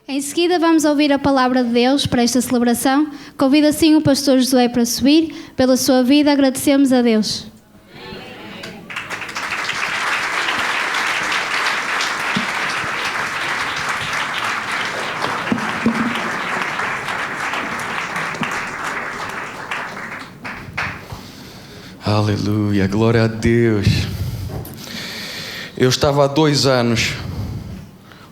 Em seguida vamos ouvir a palavra de Deus para esta celebração. Convido assim o pastor Josué para subir. Pela sua vida agradecemos a Deus. Aleluia, glória a Deus. Eu estava há 2 anos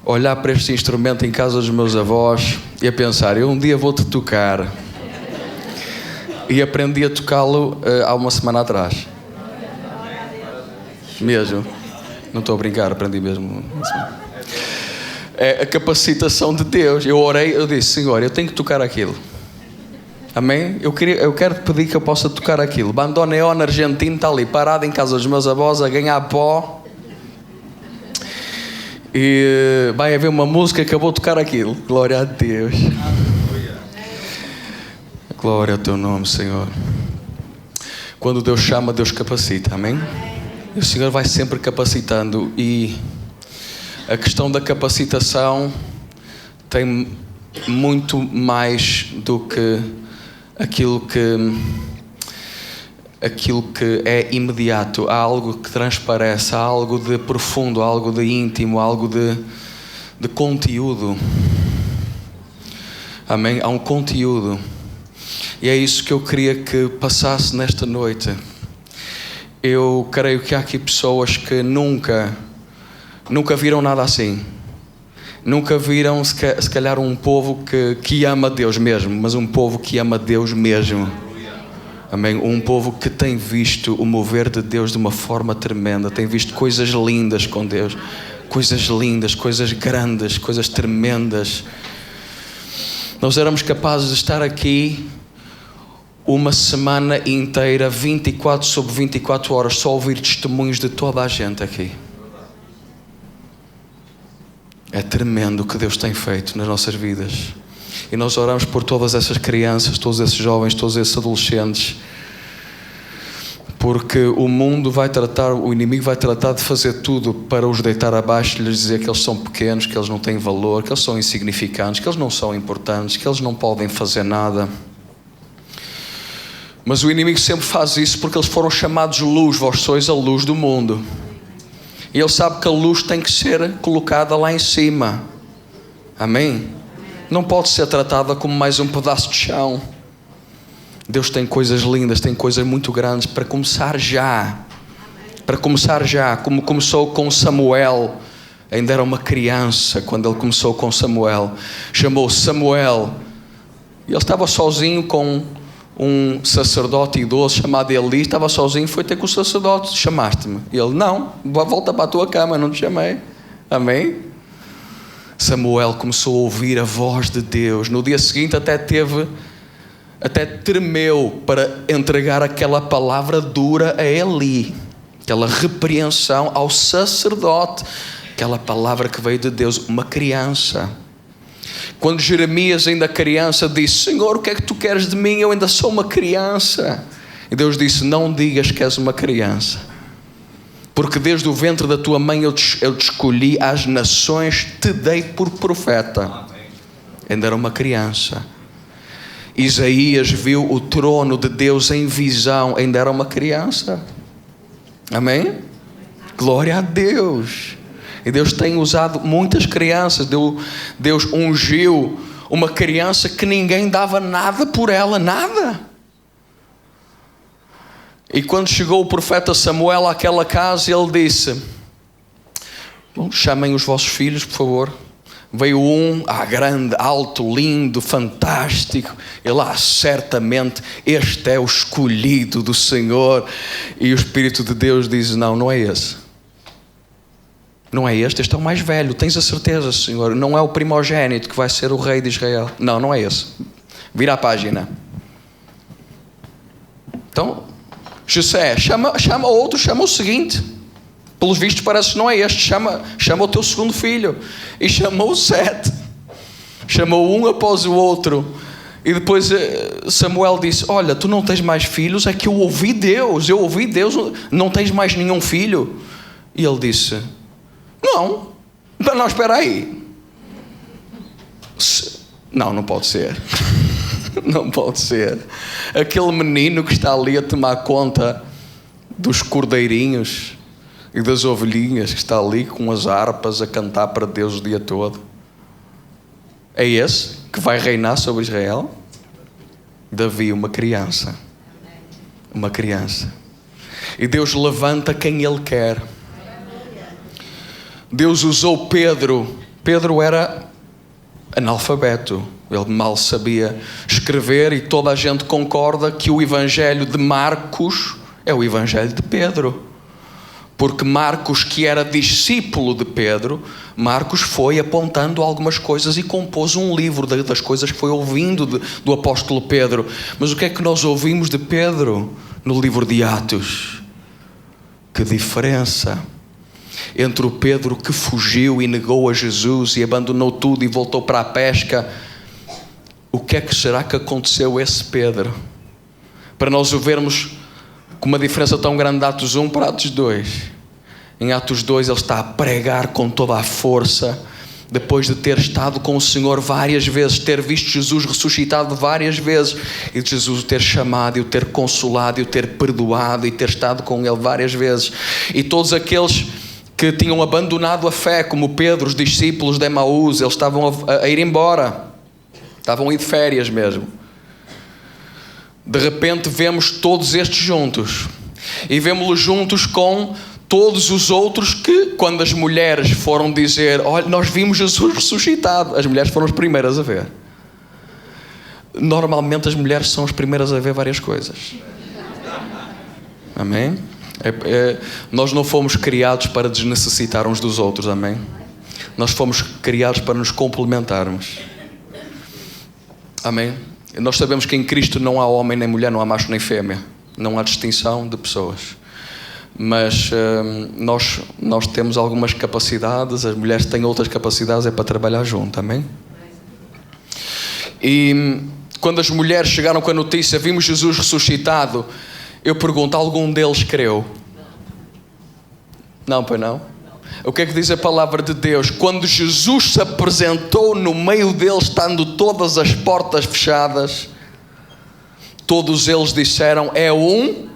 a olhar para este instrumento em casa dos meus avós e a pensar, eu um dia vou-te tocar. E aprendi a tocá-lo há uma semana atrás. Mesmo. Não estou a brincar, aprendi mesmo. É a capacitação de Deus. Eu orei, eu disse, Senhor, eu tenho que tocar aquilo. Amém? Eu quero te pedir que eu possa tocar aquilo. Bandoneon argentino está ali, parado em casa dos meus avós, a ganhar pó. E vai haver uma música que eu vou tocar aquilo. Glória a Deus. Glória ao teu nome, Senhor. Quando Deus chama, Deus capacita. Amém? E o Senhor vai sempre capacitando. E a questão da capacitação tem muito mais do que aquilo que é imediato. Há algo que transparece, há algo de profundo, há algo de íntimo, há algo de conteúdo. Amém? Há um conteúdo. E é isso que eu queria que passasse nesta noite. Eu creio que há aqui pessoas que nunca viram nada assim. Nunca viram, se calhar, um povo que ama Deus mesmo, mas um povo que ama Deus mesmo. Amém? Um povo que tem visto o mover de Deus de uma forma tremenda, tem visto coisas lindas com Deus, coisas lindas, coisas grandes, coisas tremendas. Nós éramos capazes de estar aqui uma semana inteira, 24 sobre 24 horas, só ouvir testemunhos de toda a gente aqui. É tremendo o que Deus tem feito nas nossas vidas. E nós oramos por todas essas crianças, todos esses jovens, todos esses adolescentes. Porque o mundo o inimigo vai tratar de fazer tudo para os deitar abaixo e lhes dizer que eles são pequenos, que eles não têm valor, que eles são insignificantes, que eles não são importantes, que eles não podem fazer nada. Mas o inimigo sempre faz isso porque eles foram chamados luz, vós sois a luz do mundo. E ele sabe que a luz tem que ser colocada lá em cima. Amém? Não pode ser tratada como mais um pedaço de chão. Deus tem coisas lindas, tem coisas muito grandes para começar já. Para começar já, como começou com Samuel. Ainda era uma criança quando ele começou com Samuel. Chamou Samuel. E ele estava sozinho com um sacerdote idoso chamado Eli. Estava sozinho, foi ter com o sacerdote. Chamaste-me? E ele, não, volta para a tua cama, não te chamei. Amém? Samuel começou a ouvir a voz de Deus. No dia seguinte até tremeu para entregar aquela palavra dura a Eli, aquela repreensão ao sacerdote, aquela palavra que veio de Deus. Uma criança. Quando Jeremias, ainda criança, disse, Senhor, o que é que tu queres de mim? Eu ainda sou uma criança. E Deus disse, não digas que és uma criança, porque desde o ventre da tua mãe eu te escolhi, às nações te dei por profeta. Ainda era uma criança. Isaías viu o trono de Deus em visão, ainda era uma criança. Amém? Glória a Deus. E Deus tem usado muitas crianças. Deus ungiu uma criança que ninguém dava nada por ela, nada. E quando chegou o profeta Samuel àquela casa, ele disse, bom, chamem os vossos filhos, por favor. Veio um, grande, alto, lindo, fantástico. Ele, certamente, este é o escolhido do Senhor. E o Espírito de Deus diz, não é esse. Não é este é o mais velho. Tens a certeza, Senhor? Não é o primogênito que vai ser o rei de Israel. Não é esse. Vira a página. Então, José, chama outro, chama o seguinte. Pelos vistos parece que não é este. Chama o teu segundo filho. E chamou 7. Chamou um após o outro. E depois Samuel disse, olha, tu não tens mais filhos? É que eu ouvi Deus, não tens mais nenhum filho? E ele disse, não, espera aí. Não pode ser. Não pode ser. Aquele menino que está ali a tomar conta dos cordeirinhos e das ovelhinhas, que está ali com as harpas a cantar para Deus o dia todo, é esse que vai reinar sobre Israel? Davi, uma criança. Uma criança. E Deus levanta quem Ele quer. Deus usou Pedro. Pedro era analfabeto. Ele mal sabia escrever e toda a gente concorda que o Evangelho de Marcos é o Evangelho de Pedro. Porque Marcos, que era discípulo de Pedro, Marcos foi apontando algumas coisas e compôs um livro das coisas que foi ouvindo do apóstolo Pedro. Mas o que é que nós ouvimos de Pedro no livro de Atos? Que diferença entre o Pedro que fugiu e negou a Jesus e abandonou tudo e voltou para a pesca. O que é que será que aconteceu a esse Pedro? Para nós o vermos com uma diferença tão grande de Atos 1 para Atos 2. Em Atos 2 ele está a pregar com toda a força, depois de ter estado com o Senhor várias vezes, ter visto Jesus ressuscitado várias vezes, e de Jesus o ter chamado, e o ter consolado, e o ter perdoado, e ter estado com ele várias vezes. E todos aqueles que tinham abandonado a fé, como Pedro, os discípulos de Emaús, eles estavam a ir embora, estavam a ir de férias mesmo. De repente vemos todos estes juntos, e vemos-los juntos com todos os outros que, quando as mulheres foram dizer, olha, nós vimos Jesus ressuscitado, as mulheres foram as primeiras a ver. Normalmente as mulheres são as primeiras a ver várias coisas. Amém? Nós não fomos criados para desnecessitar uns dos outros, amém? Nós fomos criados para nos complementarmos. Amém? Nós sabemos que em Cristo não há homem nem mulher, não há macho nem fêmea, não há distinção de pessoas. Mas nós temos algumas capacidades, as mulheres têm outras capacidades, é para trabalhar junto, amém? E quando as mulheres chegaram com a notícia, vimos Jesus ressuscitado, eu pergunto, algum deles creu? Não, pois não? O que é que diz a palavra de Deus? Quando Jesus se apresentou no meio deles, estando todas as portas fechadas, todos eles disseram, é um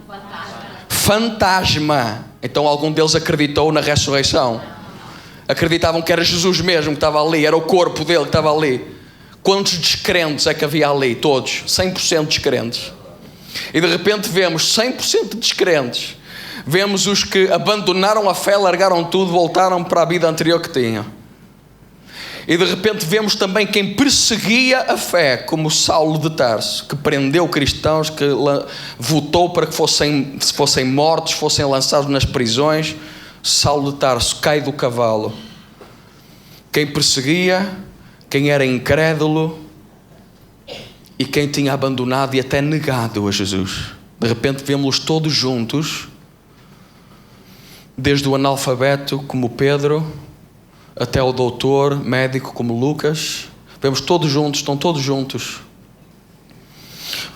fantasma. Então algum deles acreditou na ressurreição? Acreditavam que era Jesus mesmo que estava ali, era o corpo dele que estava ali. Quantos descrentes é que havia ali? Todos, 100% descrentes. E de repente vemos 100% de descrentes. Vemos os que abandonaram a fé, largaram tudo, voltaram para a vida anterior que tinham. E de repente vemos também quem perseguia a fé, como Saulo de Tarso, que prendeu cristãos, que votou para que fossem mortos, fossem lançados nas prisões. Saulo de Tarso cai do cavalo. Quem perseguia, quem era incrédulo e quem tinha abandonado e até negado a Jesus. De repente vemos-los todos juntos, desde o analfabeto como Pedro, até o doutor, médico como Lucas. Vemos todos juntos, estão todos juntos,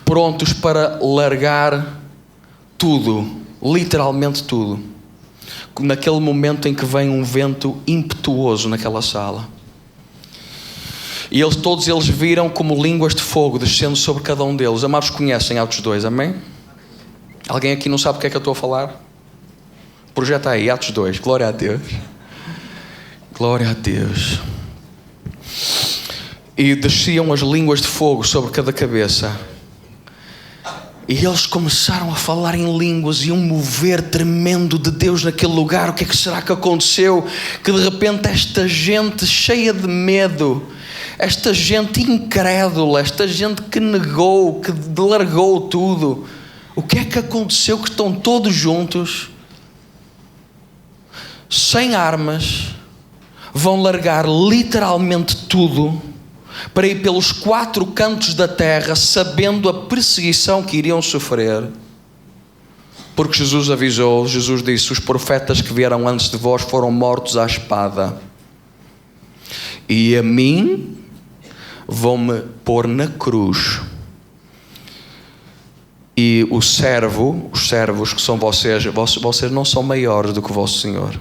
prontos para largar tudo, literalmente tudo, naquele momento em que vem um vento impetuoso naquela sala. E todos eles viram como línguas de fogo descendo sobre cada um deles. Amados, conhecem Atos 2, amém? Alguém aqui não sabe o que é que eu estou a falar? Projeta aí, Atos 2, glória a Deus. Glória a Deus. E desciam as línguas de fogo sobre cada cabeça. E eles começaram a falar em línguas e um mover tremendo de Deus naquele lugar. O que é que será que aconteceu? Que de repente esta gente cheia de medo, esta gente incrédula, esta gente que negou, que largou tudo, o que é que aconteceu? Que estão todos juntos, sem armas, vão largar literalmente tudo para ir pelos 4 cantos da terra, sabendo a perseguição que iriam sofrer. Porque Jesus avisou, Jesus disse, os profetas que vieram antes de vós foram mortos à espada. E a mim vão-me pôr na cruz. E os servos que são vocês não são maiores do que o vosso Senhor.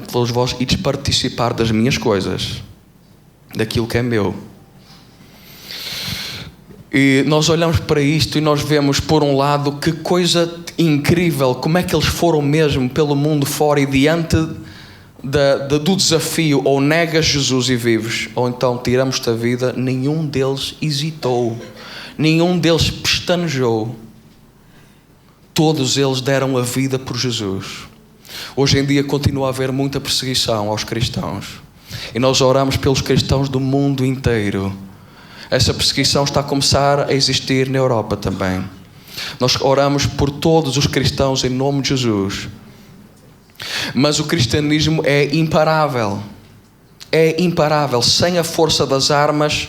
todos vós ides participar das minhas coisas, daquilo que é meu. E nós olhamos para isto e nós vemos, por um lado, que coisa incrível, como é que eles foram mesmo pelo mundo fora e diante do desafio, ou negas Jesus e vives, ou então tiramos-te a vida. Nenhum deles hesitou, nenhum deles pestanejou. Todos eles deram a vida por Jesus. Hoje em dia continua a haver muita perseguição aos cristãos, e nós oramos pelos cristãos do mundo inteiro. Essa perseguição está a começar a existir na Europa também. Nós oramos por todos os cristãos em nome de Jesus. Mas o cristianismo é imparável. É imparável. Sem a força das armas,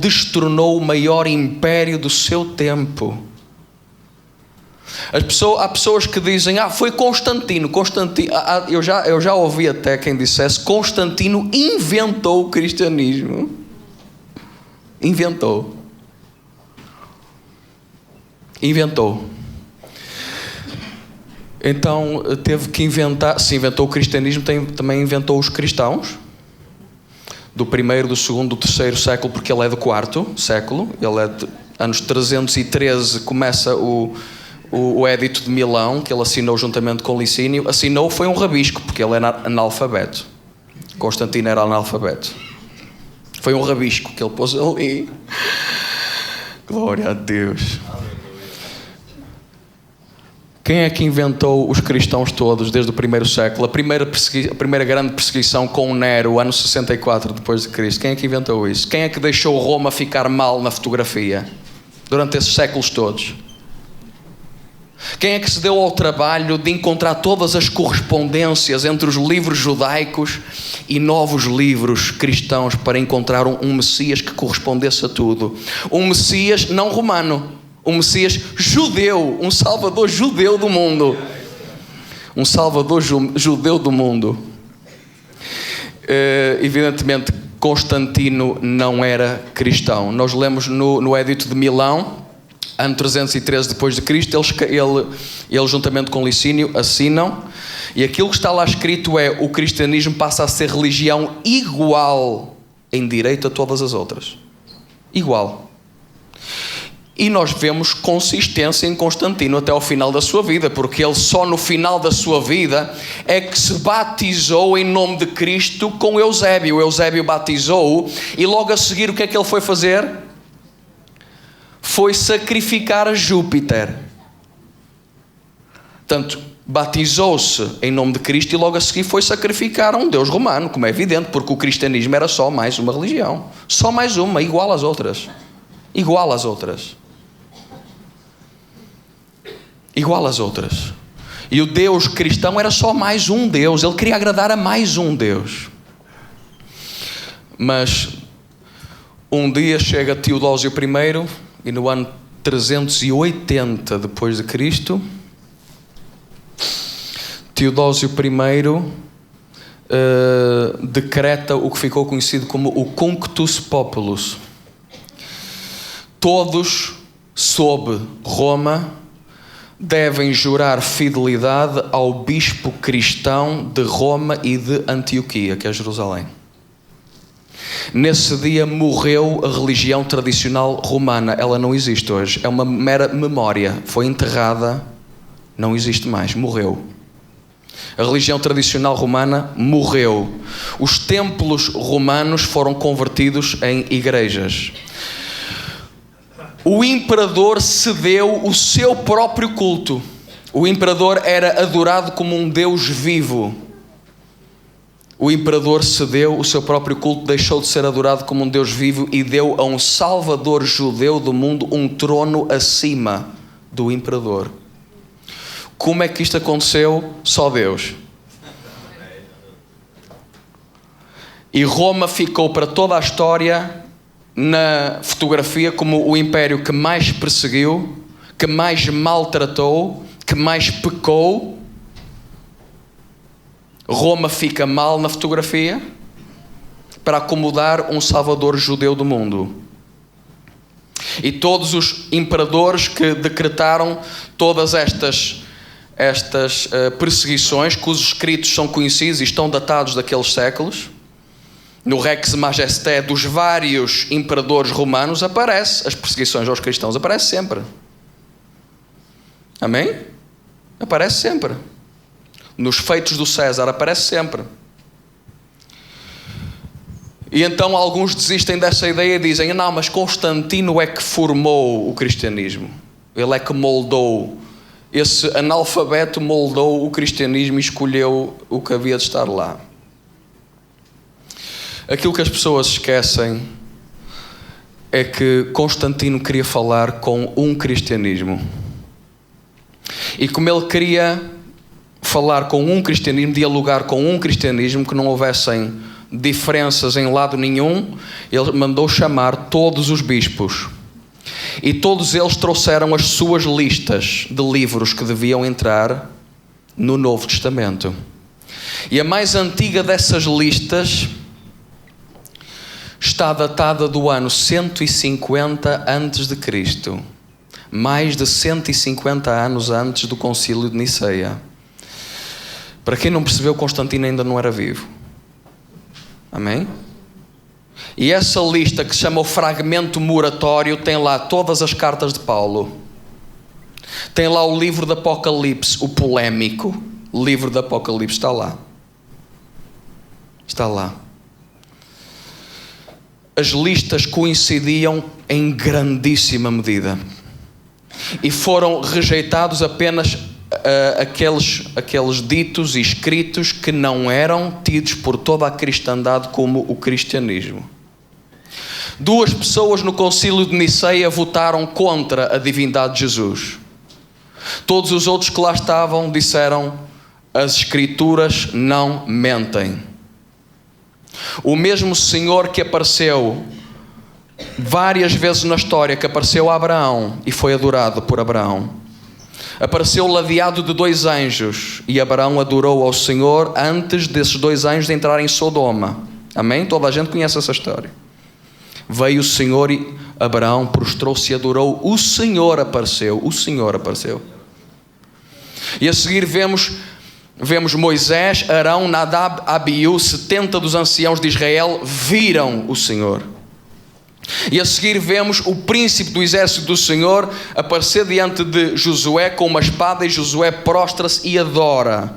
destronou o maior império do seu tempo. Há pessoas que dizem, foi Constantino. Eu já ouvi até quem dissesse, Constantino inventou o cristianismo. Inventou. Então teve que inventar. Se inventou o cristianismo, também inventou os cristãos, do primeiro, do segundo, do terceiro século, porque ele é do quarto século. Ele é de anos 313. Começa o Édito de Milão, que ele assinou juntamente com Licínio. Assinou, foi um rabisco, porque ele era analfabeto. Constantino era analfabeto. Foi um rabisco que ele pôs ali. Glória a Deus. Quem é que inventou os cristãos todos desde o primeiro século? A primeira grande perseguição com Nero, ano 64 depois de Cristo. Quem é que inventou isso? Quem é que deixou Roma ficar mal na fotografia durante esses séculos todos? Quem é que se deu ao trabalho de encontrar todas as correspondências entre os livros judaicos e novos livros cristãos para encontrar um Messias que correspondesse a tudo? Um Messias não romano, um Messias judeu, um Salvador judeu do mundo. Um Salvador judeu do mundo. Evidentemente, Constantino não era cristão. Nós lemos no Édito de Milão, ano 313 depois de Cristo, ele juntamente com Licínio assinam, e aquilo que está lá escrito é: o cristianismo passa a ser religião igual em direito a todas as outras. Igual. E nós vemos consistência em Constantino até ao final da sua vida, porque ele só no final da sua vida é que se batizou em nome de Cristo com Eusébio. O Eusébio batizou-o, e logo a seguir o que é que ele foi fazer? Foi sacrificar a Júpiter. Portanto, batizou-se em nome de Cristo e logo a seguir foi sacrificar a um Deus romano, como é evidente, porque o cristianismo era só mais uma religião. Só mais uma, igual às outras. Igual às outras. Igual às outras. E o Deus cristão era só mais um Deus. Ele queria agradar a mais um Deus. Mas um dia chega Teodósio I, e no ano 380 depois de Cristo, Teodósio I decreta o que ficou conhecido como o Cunctus Populus. Todos, sob Roma, devem jurar fidelidade ao bispo cristão de Roma e de Antioquia, que é Jerusalém. Nesse dia morreu a religião tradicional romana. Ela não existe hoje, é uma mera memória. Foi enterrada, não existe mais, morreu. A religião tradicional romana morreu. Os templos romanos foram convertidos em igrejas. O imperador cedeu o seu próprio culto. O imperador era adorado como um Deus vivo. O imperador cedeu o seu próprio culto, deixou de ser adorado como um Deus vivo e deu a um Salvador judeu do mundo um trono acima do imperador. Como é que isto aconteceu? Só Deus. E Roma ficou para toda a história na fotografia como o império que mais perseguiu, que mais maltratou, que mais pecou. Roma fica mal na fotografia para acomodar um Salvador judeu do mundo. E todos os imperadores que decretaram todas estas estas perseguições, cujos escritos são conhecidos e estão datados daqueles séculos, no Rex Majesté dos vários imperadores romanos, aparece as perseguições aos cristãos, aparece sempre. Amém? Aparece sempre. Nos feitos do César aparece sempre. E então alguns desistem dessa ideia e dizem: não, mas Constantino é que formou o cristianismo. Ele é que moldou. Esse analfabeto moldou o cristianismo e escolheu o que havia de estar lá. Aquilo que as pessoas esquecem é que Constantino queria falar com um cristianismo. E como ele queria falar com um cristianismo, dialogar com um cristianismo, que não houvessem diferenças em lado nenhum, ele mandou chamar todos os bispos. E todos eles trouxeram as suas listas de livros que deviam entrar no Novo Testamento. E a mais antiga dessas listas está datada do ano 150 a.C., mais de 150 anos antes do Concílio de Niceia. Para quem não percebeu, Constantino ainda não era vivo. Amém? E essa lista, que se chama o Fragmento Moratório, tem lá todas as cartas de Paulo. Tem lá o livro do Apocalipse, o polémico livro do Apocalipse, está lá. Está lá. As listas coincidiam em grandíssima medida. E foram rejeitados apenas aqueles ditos e escritos que não eram tidos por toda a cristandade como o cristianismo. 2 pessoas no Concílio de Niceia votaram contra a divindade de Jesus. Todos os outros que lá estavam disseram: as Escrituras não mentem. O mesmo Senhor que apareceu várias vezes na história, que apareceu a Abraão e foi adorado por Abraão, apareceu ladeado de 2 anjos, e Abraão adorou ao Senhor antes desses 2 anjos entrarem em Sodoma. Amém? Toda a gente conhece essa história. Veio o Senhor e Abraão prostrou-se e adorou. O Senhor apareceu. O Senhor apareceu. E a seguir vemos Moisés, Arão, Nadab, Abiú, 70 dos anciãos de Israel viram o Senhor. E a seguir vemos o príncipe do exército do Senhor aparecer diante de Josué com uma espada, e Josué prostra-se e adora.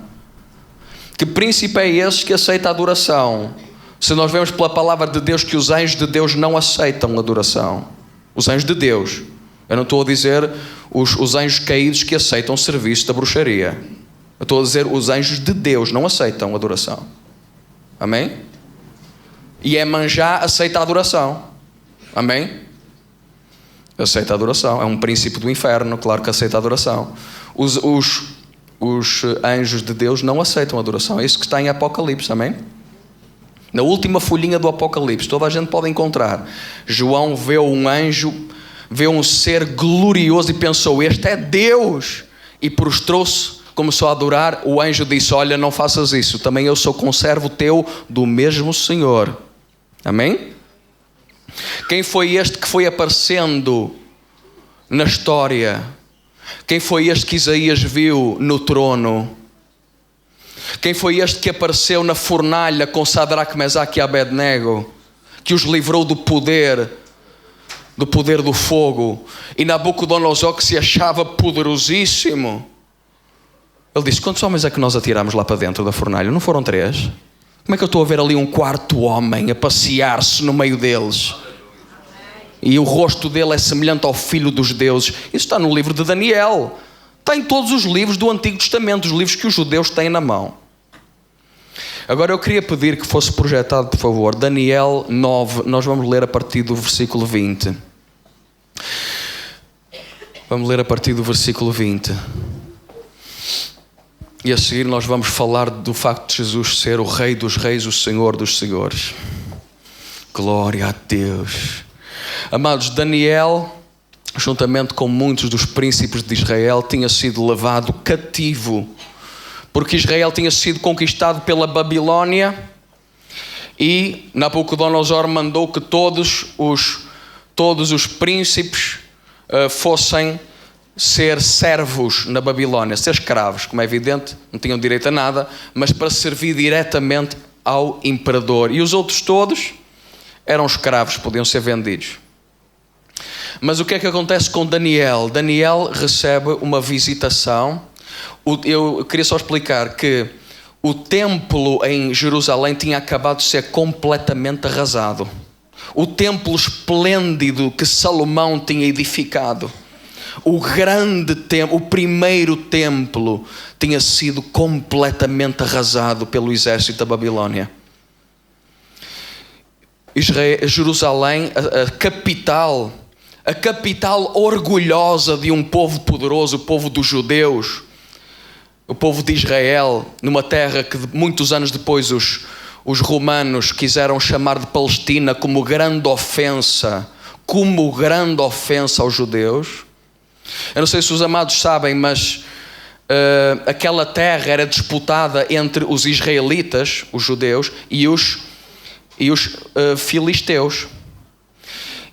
Que príncipe é esse que aceita a adoração? Se nós vemos pela palavra de Deus que os anjos de Deus não aceitam adoração. Os anjos de Deus. Eu não estou a dizer os anjos caídos que aceitam serviço da bruxaria. Eu estou a dizer os anjos de Deus não aceitam adoração. Amém? E Iemanjá aceita a adoração. Amém? Aceita a adoração. É um príncipe do inferno, claro que aceita a adoração. Os anjos de Deus não aceitam a adoração. É isso que está em Apocalipse. Amém? Na última folhinha do Apocalipse, toda a gente pode encontrar. João vê um anjo, vê um ser glorioso e pensou: este é Deus. E prostrou-se, começou a adorar. O anjo disse: olha, não faças isso, também eu sou conservo teu do mesmo Senhor. Amém? Quem foi este que foi aparecendo na história? Quem foi este que Isaías viu no trono? Quem foi este que apareceu na fornalha com Sadraque, Mesaque e Abednego, que os livrou do poder do fogo? E Nabucodonosor, que se achava poderosíssimo, ele disse: quantos homens é que nós atiramos lá para dentro da fornalha? Não foram 3? Como é que eu estou a ver ali um 4º homem a passear-se no meio deles? E o rosto dele é semelhante ao Filho dos Deuses. Isso está no livro de Daniel. Está em todos os livros do Antigo Testamento, os livros que os judeus têm na mão. Agora eu queria pedir que fosse projetado, por favor, Daniel 9. Nós vamos ler a partir do versículo 20. Vamos ler a partir do versículo 20. E a seguir nós vamos falar do facto de Jesus ser o Rei dos Reis, o Senhor dos Senhores. Glória a Deus. Amados, Daniel, juntamente com muitos dos príncipes de Israel, tinha sido levado cativo, porque Israel tinha sido conquistado pela Babilónia, e Nabucodonosor mandou que todos os príncipes fossem ser servos na Babilónia, ser escravos, como é evidente, não tinham direito a nada, mas para servir diretamente ao imperador. E os outros todos eram escravos, podiam ser vendidos. Mas o que é que acontece com Daniel? Daniel recebe uma visitação. Eu queria só explicar que o templo em Jerusalém tinha acabado de ser completamente arrasado. O templo esplêndido que Salomão tinha edificado, o grande templo, o primeiro templo, tinha sido completamente arrasado pelo exército da Babilónia. Jerusalém, a capital orgulhosa de um povo poderoso, o povo dos judeus, o povo de Israel, numa terra que muitos anos depois os romanos quiseram chamar de Palestina como grande ofensa aos judeus. Eu não sei se os amados sabem, mas aquela terra era disputada entre os israelitas, os judeus, e os filisteus.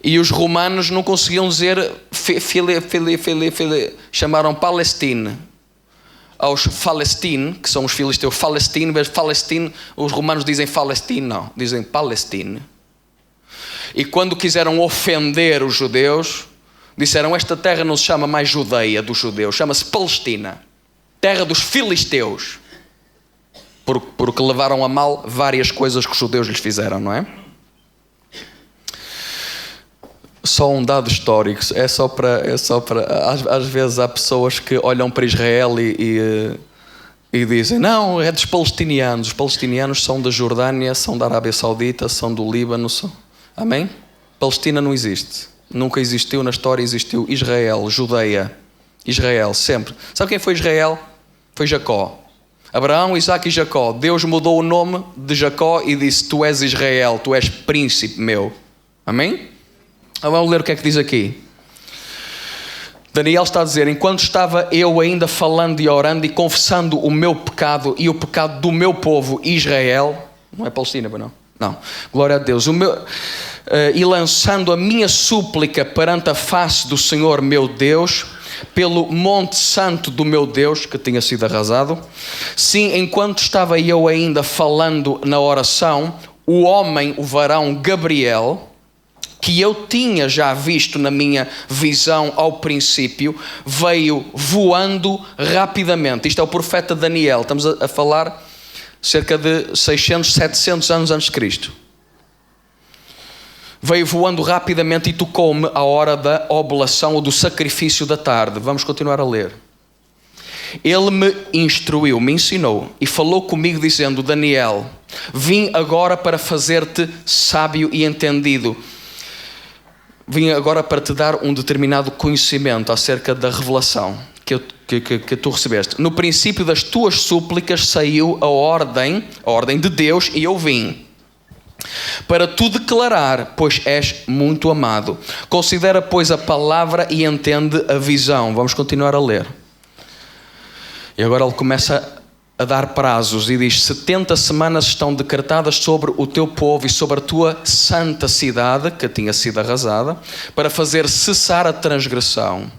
E os romanos não conseguiam dizer chamaram Palestina aos Falestine, que são os filisteus, Falestine, mas Falestine, os romanos dizem Falestine, não, dizem Palestine. E quando quiseram ofender os judeus, disseram: esta terra não se chama mais Judeia dos judeus, chama-se Palestina, terra dos filisteus, porque levaram a mal várias coisas que os judeus lhes fizeram, não é? Só um dado histórico, é só para às vezes há pessoas que olham para Israel e dizem: não, é dos palestinianos. Os palestinianos são da Jordânia, são da Arábia Saudita, são do Líbano, amém? Palestina não existe, nunca existiu na história. Existiu Israel, Judeia, Israel, sempre. Sabe quem foi Israel? Foi Jacó. Abraão, Isaac e Jacó. Deus mudou o nome de Jacó e disse: tu és Israel, tu és príncipe meu, amém? Vamos ler o que é que diz aqui. Daniel está a dizer: enquanto estava eu ainda falando e orando e confessando o meu pecado e o pecado do meu povo Israel, não é Palestina, não, glória a Deus, e lançando a minha súplica perante a face do Senhor meu Deus, pelo monte santo do meu Deus, que tinha sido arrasado, sim, enquanto estava eu ainda falando na oração, o homem, o varão Gabriel, que eu tinha já visto na minha visão ao princípio, veio voando rapidamente. Isto é o profeta Daniel, estamos a falar cerca de 600, 700 anos antes de Cristo. Veio voando rapidamente e tocou-me à hora da oblação ou do sacrifício da tarde. Vamos continuar a ler. Ele me instruiu, me ensinou e falou comigo dizendo: Daniel, vim agora para fazer-te sábio e entendido. Vim agora para te dar um determinado conhecimento acerca da revelação que tu recebeste. No princípio das tuas súplicas saiu a ordem de Deus, e eu vim para tu declarar, pois és muito amado. Considera, pois, a palavra e entende a visão. Vamos continuar a ler. E agora ele começa a dar prazos e diz: 70 semanas estão decretadas sobre o teu povo e sobre a tua santa cidade, que tinha sido arrasada, para fazer cessar a transgressão.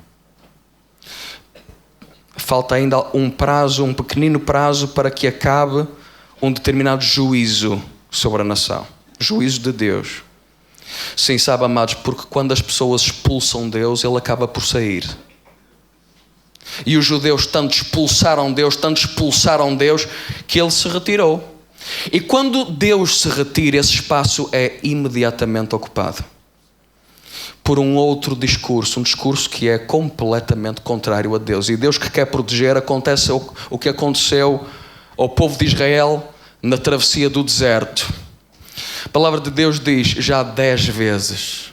Falta ainda um prazo, um pequenino prazo, para que acabe um determinado juízo sobre a nação. Juízo de Deus. Sim, sabe, amados, porque quando as pessoas expulsam Deus, Ele acaba por sair. E os judeus tanto expulsaram Deus, que Ele se retirou. E quando Deus se retira, esse espaço é imediatamente ocupado por um outro discurso, um discurso que é completamente contrário a Deus. E Deus, que quer proteger, acontece o que aconteceu ao povo de Israel na travessia do deserto. A palavra de Deus diz: já 10 vezes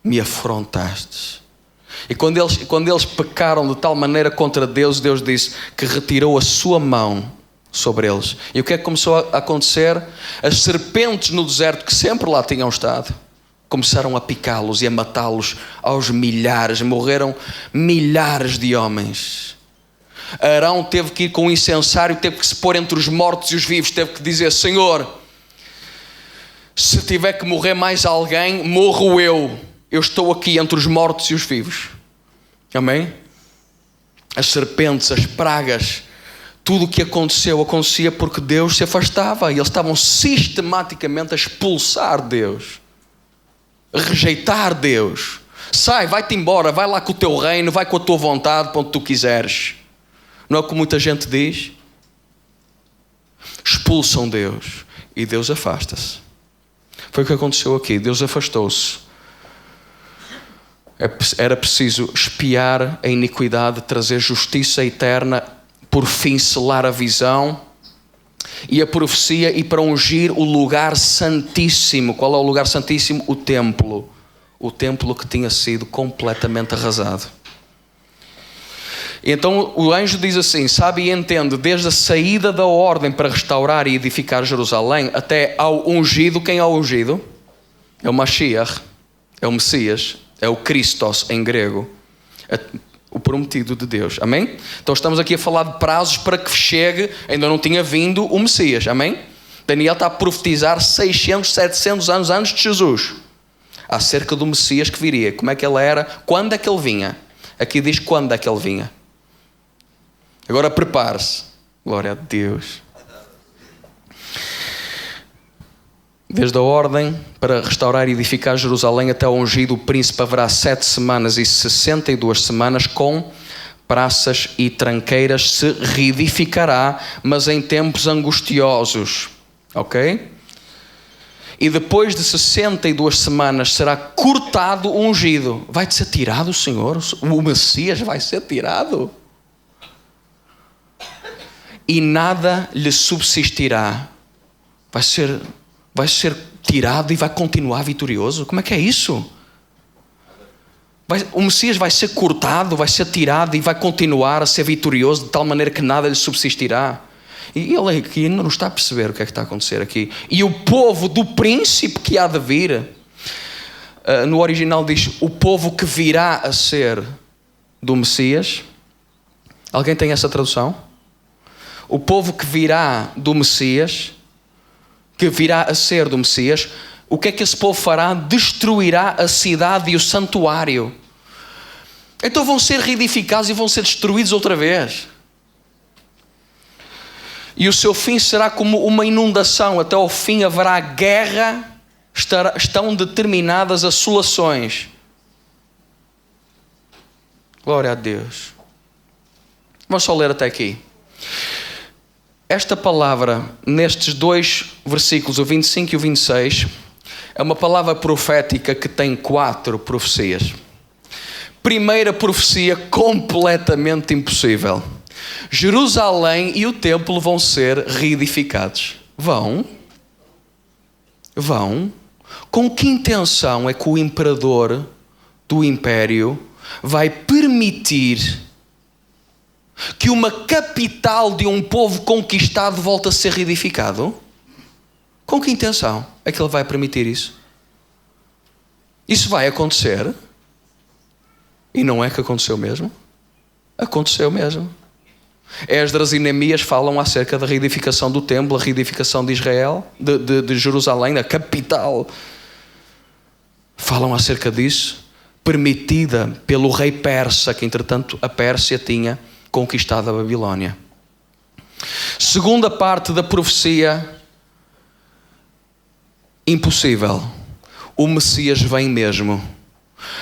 me afrontastes. E quando eles pecaram de tal maneira contra Deus, Deus disse que retirou a sua mão sobre eles. E o que é que começou a acontecer? As serpentes no deserto, que sempre lá tinham estado, começaram a picá-los e a matá-los aos milhares. Morreram milhares de homens. Arão teve que ir com o incensário, teve que se pôr entre os mortos e os vivos, teve que dizer: Senhor, se tiver que morrer mais alguém, morro eu. eu estou aqui entre os mortos e os vivos. Amém? As serpentes, as pragas, tudo o que acontecia porque Deus se afastava e eles estavam sistematicamente a expulsar Deus, a rejeitar Deus. Sai, vai-te embora, vai lá com o teu reino, vai com a tua vontade para onde tu quiseres. Não é o que muita gente diz? Expulsam Deus e Deus afasta-se. Foi o que aconteceu aqui. Deus afastou-se. Era preciso expiar a iniquidade, trazer justiça eterna, por fim selar a visão e a profecia, e para ungir o lugar santíssimo. Qual é o lugar santíssimo? O templo. O templo que tinha sido completamente arrasado. Então o anjo diz assim, sabe e entende, desde a saída da ordem para restaurar e edificar Jerusalém até ao ungido. Quem é o ungido? É o Mashiach, é o Messias, é o Christos em grego, o prometido de Deus. Amém? Então estamos aqui a falar de prazos para que chegue. Ainda não tinha vindo o Messias. Amém? Daniel está a profetizar 600, 700 anos antes de Jesus acerca do Messias que viria. Como é que ele era? Quando é que ele vinha? Aqui diz quando é que ele vinha. Agora prepare-se. Glória a Deus. Desde a ordem para restaurar e edificar Jerusalém até ao ungido, o príncipe haverá 7 semanas e 62 semanas, com praças e tranqueiras se reedificará, mas em tempos angustiosos. Ok? E depois de 62 semanas será cortado o ungido. Vai ser tirado o Senhor? O Messias vai ser tirado? E nada lhe subsistirá. Vai ser tirado e vai continuar vitorioso? Como é que é isso? O Messias vai ser cortado, vai ser tirado e vai continuar a ser vitorioso de tal maneira que nada lhe subsistirá. E ele aqui não está a perceber o que é que está a acontecer aqui. E o povo do príncipe que há de vir, no original diz o povo que virá a ser do Messias. Alguém tem essa tradução? O povo que virá do Messias, que virá a ser do Messias, o que é que esse povo fará? Destruirá a cidade e o santuário. Então vão ser reedificados e vão ser destruídos outra vez. E o seu fim será como uma inundação. Até ao fim haverá guerra, estão determinadas assolações. Glória a Deus. Vamos só ler até aqui. Esta palavra, nestes 2 versículos, o 25 e o 26, é uma palavra profética que tem 4 profecias. Primeira profecia completamente impossível. Jerusalém e o templo vão ser reedificados. Vão? Com que intenção é que o imperador do império vai permitir que uma capital de um povo conquistado volte a ser reedificado? Com que intenção é que ele vai permitir isso? Isso vai acontecer? E não é que aconteceu mesmo? Aconteceu mesmo. Esdras e Neemias falam acerca da reedificação do templo, a reedificação de Israel, de Jerusalém, a capital. Falam acerca disso, permitida pelo rei persa, que entretanto a Pérsia tinha conquistado a Babilónia. Segunda parte da profecia impossível. O Messias vem mesmo.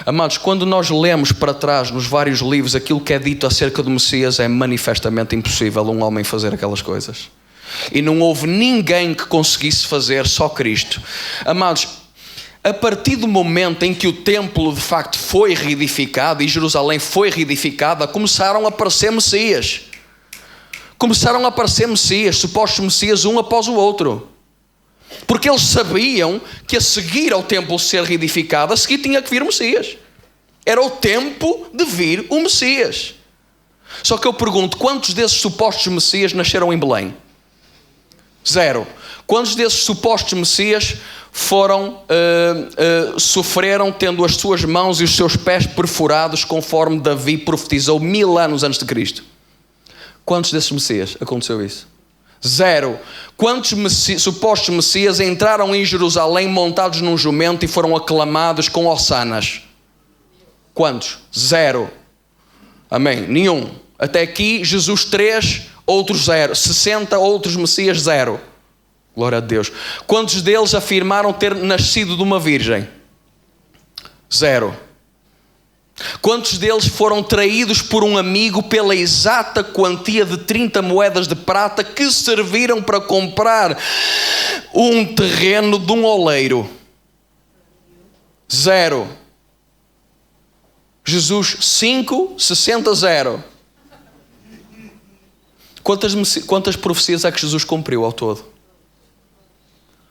Amados, quando nós lemos para trás nos vários livros aquilo que é dito acerca do Messias, é manifestamente impossível um homem fazer aquelas coisas. E não houve ninguém que conseguisse fazer, só Cristo. Amados, a partir do momento em que o templo de facto foi reedificado e Jerusalém foi reedificada, começaram a aparecer Messias. Começaram a aparecer Messias, supostos Messias, um após o outro. Porque eles sabiam que a seguir ao templo ser reedificado, a seguir tinha que vir o Messias. Era o tempo de vir o Messias. Só que eu pergunto, quantos desses supostos Messias nasceram em Belém? 0. Quantos desses supostos Messias sofreram tendo as suas mãos e os seus pés perfurados, conforme Davi profetizou 1000 anos antes de Cristo? Quantos desses Messias aconteceu isso? 0. Quantos supostos Messias entraram em Jerusalém montados num jumento e foram aclamados com hossanas? Quantos? 0. Amém? Nenhum. Até aqui, Jesus 3, outros 0. 60 outros Messias 0. Glória a Deus. Quantos deles afirmaram ter nascido de uma virgem? 0. Quantos deles foram traídos por um amigo pela exata quantia de 30 moedas de prata que serviram para comprar um terreno de um oleiro? 0. Jesus 5, 60, 0. Quantas profecias é que Jesus cumpriu ao todo?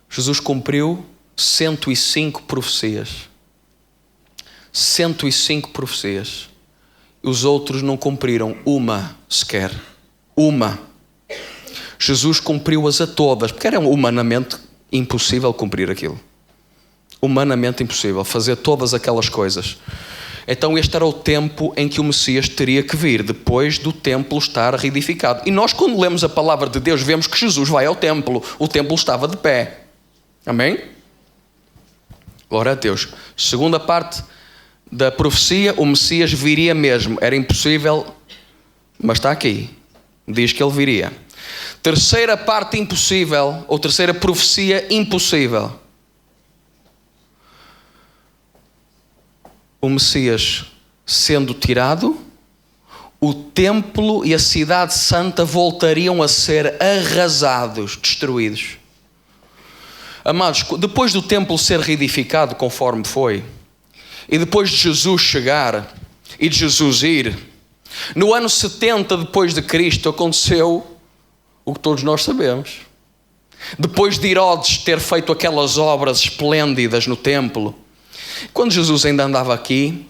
Jesus cumpriu 105 profecias. 105 profecias. Os outros não cumpriram uma sequer. Uma. Jesus cumpriu-as a todas, porque era humanamente impossível cumprir aquilo. Humanamente impossível fazer todas aquelas coisas. Então este era o tempo em que o Messias teria que vir, depois do templo estar reedificado. E nós, quando lemos a palavra de Deus, vemos que Jesus vai ao templo. O templo estava de pé. Amém? Glória a Deus. Segunda parte da profecia, o Messias viria mesmo. Era impossível, mas está aqui. Diz que ele viria. Terceira parte impossível, ou terceira profecia impossível. O Messias sendo tirado, o templo e a cidade santa voltariam a ser arrasados, destruídos. Amados, depois do templo ser reedificado conforme foi, e depois de Jesus chegar e de Jesus ir, no ano 70 depois de Cristo aconteceu o que todos nós sabemos. Depois de Herodes ter feito aquelas obras esplêndidas no templo, quando Jesus ainda andava aqui,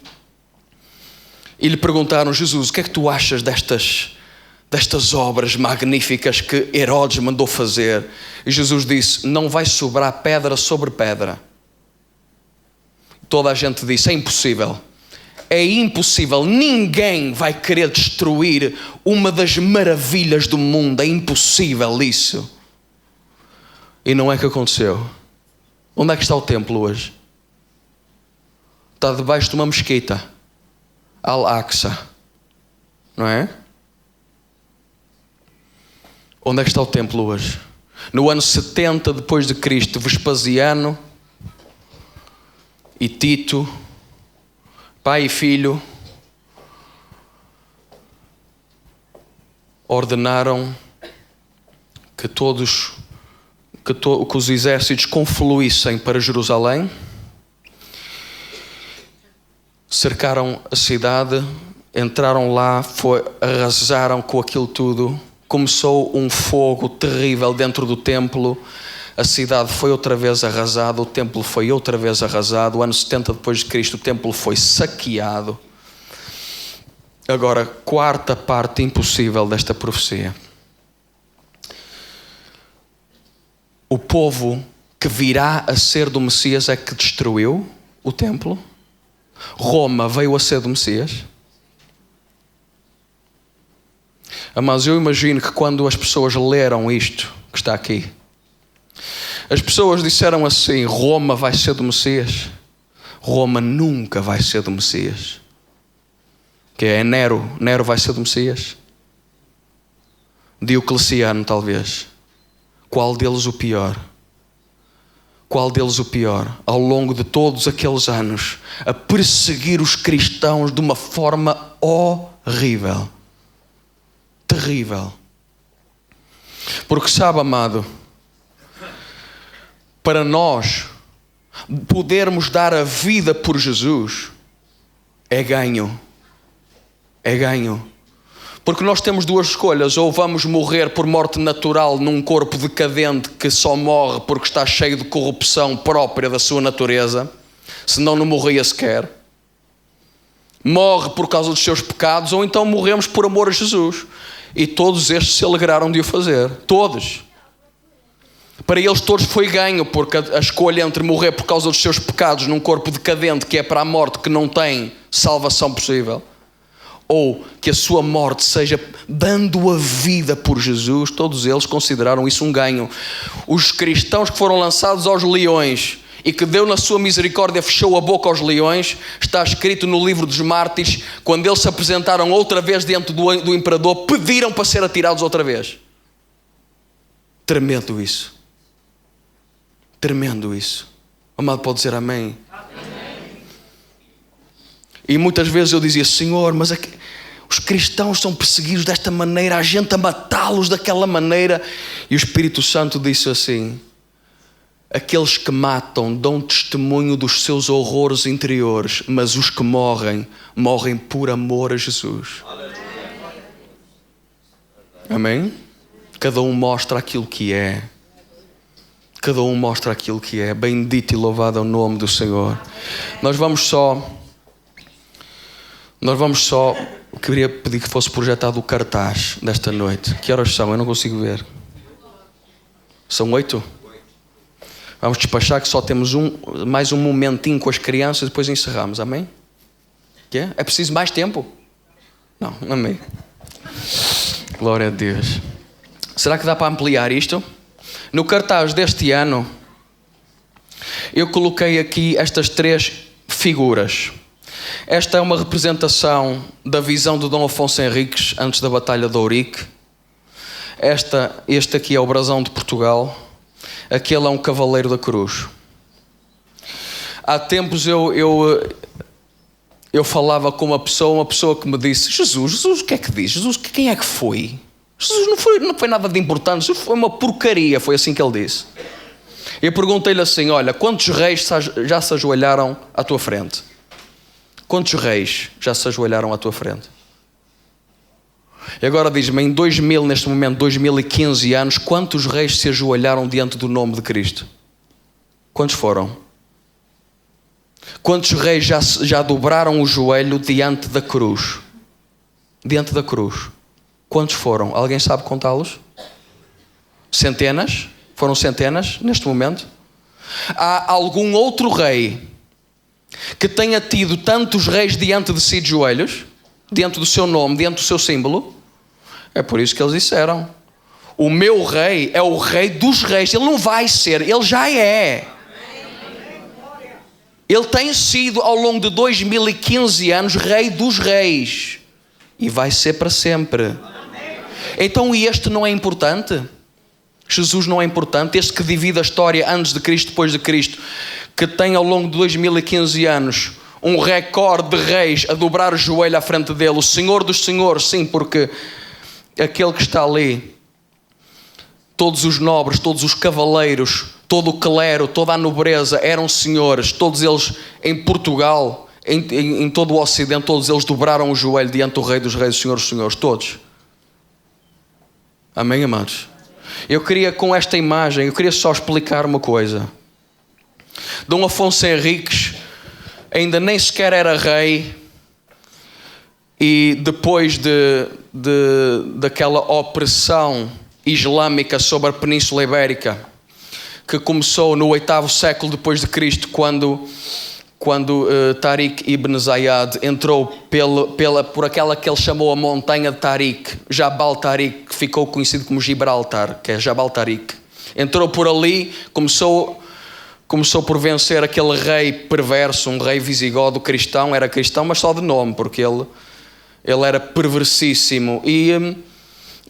e lhe perguntaram: Jesus, o que é que tu achas destas obras magníficas que Herodes mandou fazer? E Jesus disse: não vai sobrar pedra sobre pedra. Toda a gente disse: é impossível. É impossível. Ninguém vai querer destruir uma das maravilhas do mundo. É impossível isso. E não é que aconteceu. Onde é que está o templo hoje? Está debaixo de uma mesquita. Al-Aqsa. Não é? Onde é que está o templo hoje? No ano 70 depois de Cristo, Vespasiano e Tito, pai e filho, ordenaram que os exércitos confluíssem para Jerusalém, cercaram a cidade, entraram lá, arrasaram com aquilo tudo. Começou um fogo terrível dentro do templo. A cidade foi outra vez arrasada, o templo foi outra vez arrasado. O ano 70 depois de Cristo, o templo foi saqueado. Agora, quarta parte impossível desta profecia. O povo que virá a ser do Messias é que destruiu o templo. Roma veio a ser do Messias. Mas eu imagino que quando as pessoas leram isto que está aqui, as pessoas disseram assim: Roma vai ser do Messias. Roma nunca vai ser do Messias. Que é Nero. Nero vai ser do Messias. Diocleciano talvez. Qual deles o pior? Qual deles o pior? Ao longo de todos aqueles anos, a perseguir os cristãos de uma forma horrível. Terrível. Porque sabe, amado, para nós podermos dar a vida por Jesus é ganho. É ganho. Porque nós temos duas escolhas: ou vamos morrer por morte natural num corpo decadente que só morre porque está cheio de corrupção própria da sua natureza, senão não morria sequer. Morre por causa dos seus pecados, ou então morremos por amor a Jesus. E todos estes se alegraram de o fazer. Todos. Para eles todos foi ganho, porque a escolha entre morrer por causa dos seus pecados num corpo decadente que é para a morte, que não tem salvação possível, ou que a sua morte seja dando a vida por Jesus, todos eles consideraram isso um ganho. Os cristãos que foram lançados aos leões e que Deus na sua misericórdia fechou a boca aos leões, está escrito no livro dos mártires, quando eles se apresentaram outra vez diante do imperador, pediram para ser atirados outra vez. Tremendo isso. Tremendo isso. Amado, pode dizer amém? Amém. E muitas vezes eu dizia, Senhor, mas os cristãos são perseguidos desta maneira, há gente a matá-los daquela maneira. E o Espírito Santo disse assim, aqueles que matam dão testemunho dos seus horrores interiores, mas os que morrem, morrem por amor a Jesus. Amém? Cada um mostra aquilo que é. Cada um mostra aquilo que é. Bendito e louvado é o nome do Senhor. Nós vamos só... Eu queria pedir que fosse projetado o cartaz desta noite. Que horas são? Eu não consigo ver. São 8? Vamos despachar que só temos mais um momentinho com as crianças e depois encerramos. Amém? Quê? É preciso mais tempo? Não, amém. Glória a Deus. Será que dá para ampliar isto? No cartaz deste ano, eu coloquei aqui estas 3 figuras. Esta é uma representação da visão de Dom Afonso Henriques antes da Batalha de Ourique. Este aqui é o brasão de Portugal. Aquele é um cavaleiro da cruz. Há tempos eu falava com uma pessoa que me disse, Jesus, o que é que diz? Jesus, quem é que foi? Jesus não foi nada de importante, Jesus foi uma porcaria, foi assim que ele disse. Eu perguntei-lhe assim, olha, quantos reis já se ajoelharam à tua frente? Quantos reis já se ajoelharam à tua frente? E agora diz-me, em 2000, neste momento, 2015 anos, quantos reis se ajoelharam diante do nome de Cristo? Quantos foram? Quantos reis já dobraram o joelho diante da cruz? Diante da cruz. Quantos foram? Alguém sabe contá-los? Centenas? Foram centenas neste momento? Há algum outro rei que tenha tido tantos reis diante de si de joelhos? Diante do seu nome, diante do seu símbolo? É por isso que eles disseram, o meu rei é o rei dos reis. Ele não vai ser, ele já é. Ele tem sido ao longo de 2015 anos rei dos reis. E vai ser para sempre. Então este não é importante? Jesus não é importante? Este que divide a história antes de Cristo, depois de Cristo, que tem ao longo de 2015 anos um recorde de reis a dobrar o joelho à frente dele, o Senhor dos Senhores, sim, porque aquele que está ali, todos os nobres, todos os cavaleiros, todo o clero, toda a nobreza eram senhores, todos eles em Portugal, em todo o Ocidente, todos eles dobraram o joelho diante do Rei dos Reis, do Senhor dos Senhores, todos. Amém, amados? Eu queria, com esta imagem, eu queria só explicar uma coisa. Dom Afonso Henriques ainda nem sequer era rei, e depois daquela opressão islâmica sobre a Península Ibérica, que começou no 8º século depois de Cristo, quando Tariq ibn Zayed entrou por aquela que ele chamou a montanha de Tariq, Jabal Tariq, que ficou conhecido como Gibraltar, que é Jabal Tariq. Entrou por ali, começou por vencer aquele rei perverso, um rei visigodo cristão, era cristão, mas só de nome, porque ele era perversíssimo. E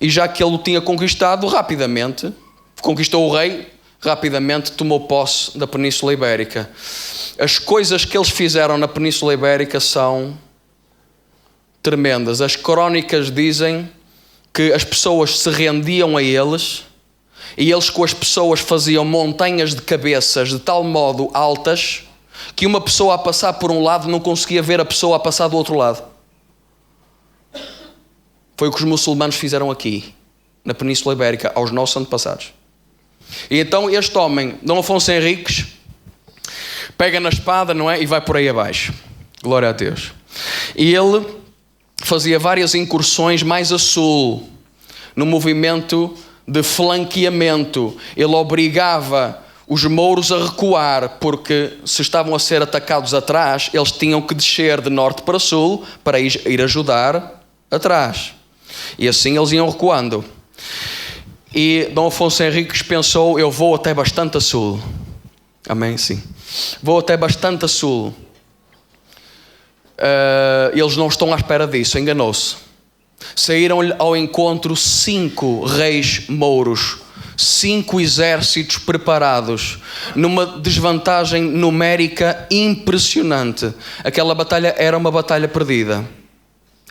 já que ele o tinha conquistado, rapidamente, conquistou o rei, rapidamente tomou posse da Península Ibérica. As coisas que eles fizeram na Península Ibérica são tremendas. As crónicas dizem que as pessoas se rendiam a eles, e eles com as pessoas faziam montanhas de cabeças de tal modo altas que uma pessoa a passar por um lado não conseguia ver a pessoa a passar do outro lado. Foi o que os muçulmanos fizeram aqui, na Península Ibérica, aos nossos antepassados. E então este homem, Dom Afonso Henriques, pega na espada, não é? E vai por aí abaixo. Glória a Deus. E ele fazia várias incursões mais a sul, no movimento de flanqueamento. Ele obrigava os mouros a recuar, porque se estavam a ser atacados atrás, eles tinham que descer de norte para sul para ir ajudar atrás. E assim eles iam recuando. E Dom Afonso Henriques pensou: eu vou até bastante a sul. Amém? Sim. Vou até bastante a sul. Eles não estão à espera disso, enganou-se. Saíram-lhe ao encontro 5 reis mouros, 5 exércitos preparados, numa desvantagem numérica impressionante. Aquela batalha era uma batalha perdida.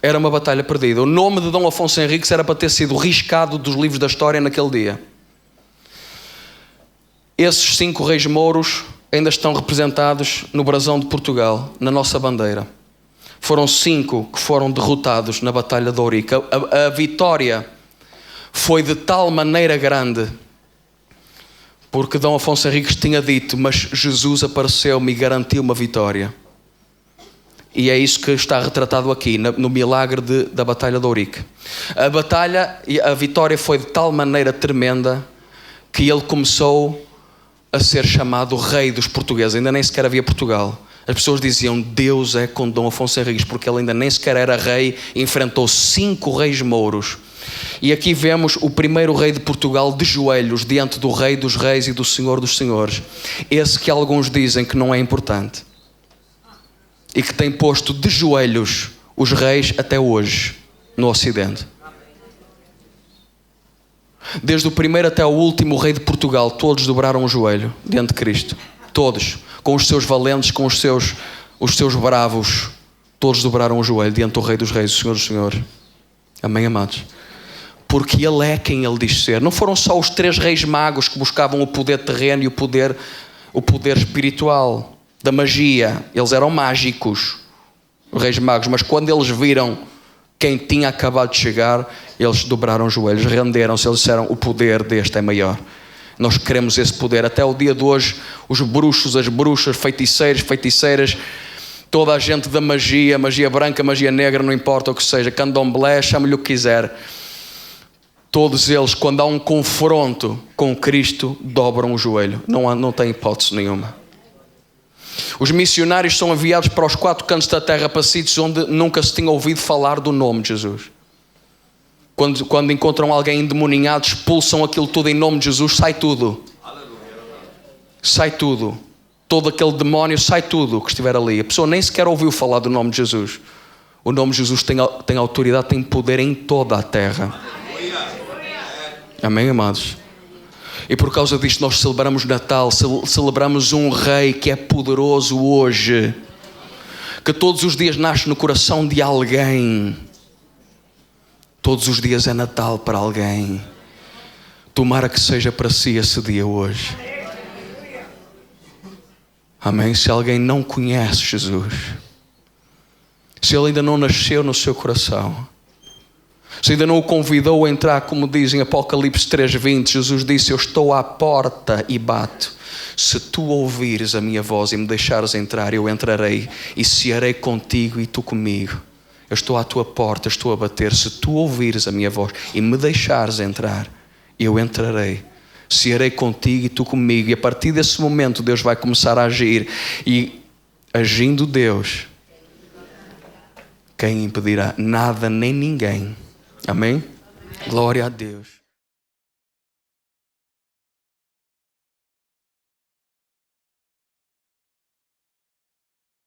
Era uma batalha perdida. O nome de Dom Afonso Henriques era para ter sido riscado dos livros da história naquele dia. Esses 5 reis mouros ainda estão representados no brasão de Portugal, na nossa bandeira. Foram 5 que foram derrotados na Batalha de Ourique. A vitória foi de tal maneira grande, porque Dom Afonso Henriques tinha dito: mas Jesus apareceu-me e garantiu uma vitória. E é isso que está retratado aqui, no milagre da Batalha de Ourique. A batalha e a vitória foi de tal maneira tremenda que ele começou a ser chamado Rei dos Portugueses. Ainda nem sequer havia Portugal. As pessoas diziam: Deus é com Dom Afonso Henriques, porque ele ainda nem sequer era rei, enfrentou 5 reis mouros. E aqui vemos o primeiro rei de Portugal de joelhos diante do Rei dos Reis e do Senhor dos Senhores. Esse que alguns dizem que não é importante e que tem posto de joelhos os reis até hoje no Ocidente. Desde o primeiro até o último rei de Portugal, todos dobraram o joelho diante de Cristo. Todos, com os seus valentes, com os seus bravos, todos dobraram o joelho diante do Rei dos Reis, o Senhor dos Senhores. Amém, amados? Porque Ele é quem Ele diz ser. Não foram só os 3 reis magos que buscavam o poder terreno e o poder espiritual da magia. Eles eram mágicos, os reis magos, mas quando eles viram quem tinha acabado de chegar, eles dobraram os joelhos, renderam-se. Eles disseram: o poder deste é maior. Nós queremos esse poder. Até o dia de hoje, os bruxos, as bruxas, feiticeiros, feiticeiras, toda a gente da magia, magia branca, magia negra, não importa o que seja, candomblé, chame-lhe o que quiser, todos eles, quando há um confronto com Cristo, dobram o joelho. Não tem hipótese nenhuma. Os missionários são enviados para os 4 cantos da terra, para sítios onde nunca se tinha ouvido falar do nome de Jesus. Quando encontram alguém endemoninhado, expulsam aquilo tudo em nome de Jesus, sai tudo. Sai tudo. Todo aquele demónio, sai tudo que estiver ali. A pessoa nem sequer ouviu falar do nome de Jesus. O nome de Jesus tem autoridade, tem poder em toda a terra. Amém, amados? E por causa disto nós celebramos Natal, celebramos um Rei que é poderoso hoje, que todos os dias nasce no coração de alguém. Todos os dias é Natal para alguém. Tomara que seja para si esse dia hoje. Amém? Se alguém não conhece Jesus, se ele ainda não nasceu no seu coração, se ainda não o convidou a entrar, como diz em Apocalipse 3:20, Jesus disse: eu estou à porta e bato. Se tu ouvires a minha voz e me deixares entrar, eu entrarei e cearei contigo e tu comigo. Eu estou à tua porta, estou a bater. Se tu ouvires a minha voz e me deixares entrar, eu entrarei, cearei contigo e tu comigo. E a partir desse momento Deus vai começar a agir. E agindo Deus, quem impedirá? Nada nem ninguém. Amém? Glória a Deus.